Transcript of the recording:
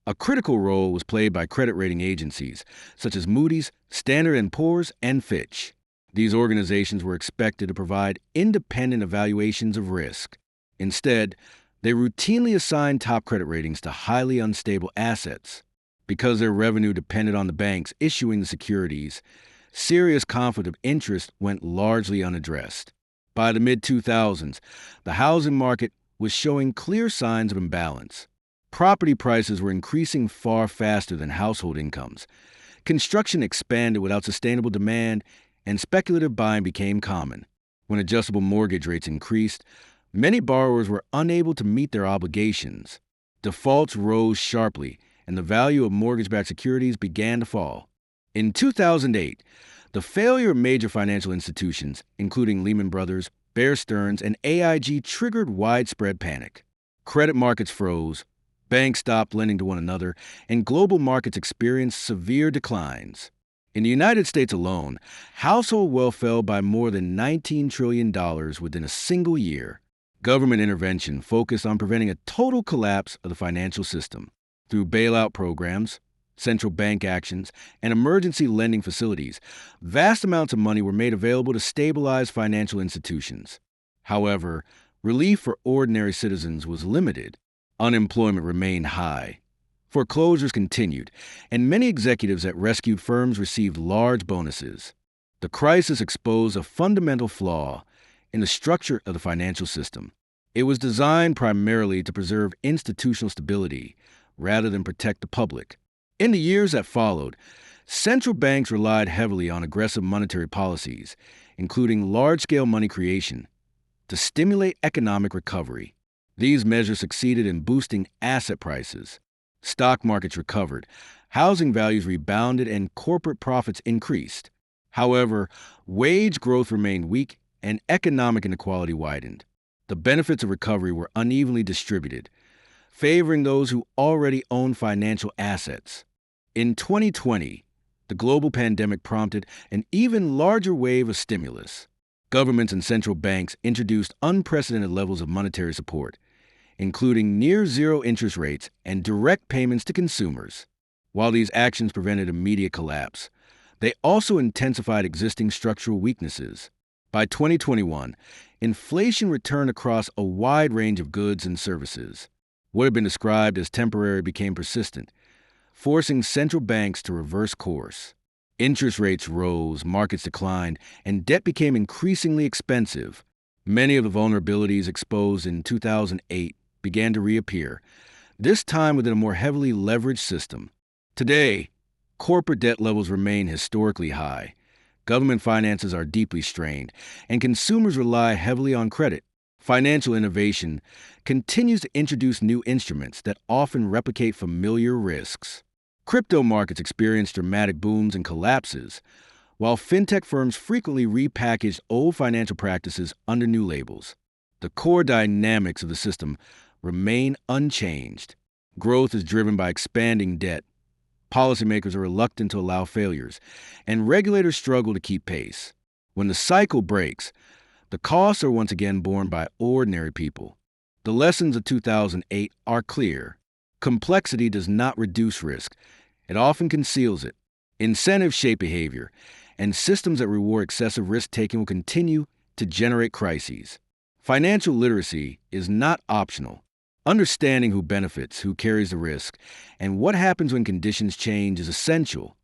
A critical role was played by credit rating agencies such as Moody's, Standard & Poor's, and Fitch. These organizations were expected to provide independent evaluations of risk. Instead, they routinely assigned top credit ratings to highly unstable assets. Because their revenue depended on the banks issuing the securities, serious conflict of interest went largely unaddressed. By the mid-2000s, the housing market was showing clear signs of imbalance. Property prices were increasing far faster than household incomes. Construction expanded without sustainable demand, and speculative buying became common. When adjustable mortgage rates increased, many borrowers were unable to meet their obligations. Defaults rose sharply, and the value of mortgage-backed securities began to fall. In 2008, the failure of major financial institutions, including Lehman Brothers, Bear Stearns, and AIG, triggered widespread panic. Credit markets froze, banks stopped lending to one another, and global markets experienced severe declines. In the United States alone, household wealth fell by more than $19 trillion within a single year. Government intervention focused on preventing a total collapse of the financial system. Through bailout programs, central bank actions, and emergency lending facilities, vast amounts of money were made available to stabilize financial institutions. However, relief for ordinary citizens was limited. Unemployment remained high. Foreclosures continued, and many executives at rescued firms received large bonuses. The crisis exposed a fundamental flaw in the structure of the financial system. It was designed primarily to preserve institutional stability rather than protect the public. In the years that followed, central banks relied heavily on aggressive monetary policies, including large-scale money creation, to stimulate economic recovery. These measures succeeded in boosting asset prices. Stock markets recovered, housing values rebounded, and corporate profits increased. However, wage growth remained weak and economic inequality widened. The benefits of recovery were unevenly distributed, favoring those who already owned financial assets. In 2020, the global pandemic prompted an even larger wave of stimulus. Governments and central banks introduced unprecedented levels of monetary support, including near-zero interest rates and direct payments to consumers. While these actions prevented immediate collapse, they also intensified existing structural weaknesses. By 2021, inflation returned across a wide range of goods and services. What had been described as temporary became persistent, forcing central banks to reverse course. Interest rates rose, markets declined, and debt became increasingly expensive. Many of the vulnerabilities exposed in 2008 began to reappear, this time within a more heavily leveraged system. Today, corporate debt levels remain historically high. Government finances are deeply strained, and consumers rely heavily on credit. Financial innovation continues to introduce new instruments that often replicate familiar risks. Crypto markets experience dramatic booms and collapses, while fintech firms frequently repackage old financial practices under new labels. The core dynamics of the system remain unchanged. Growth is driven by expanding debt. Policymakers are reluctant to allow failures, and regulators struggle to keep pace. When the cycle breaks, the costs are once again borne by ordinary people. The lessons of 2008 are clear. Complexity does not reduce risk. It often conceals it. Incentives shape behavior, and systems that reward excessive risk-taking will continue to generate crises. Financial literacy is not optional. Understanding who benefits, who carries the risk, and what happens when conditions change is essential.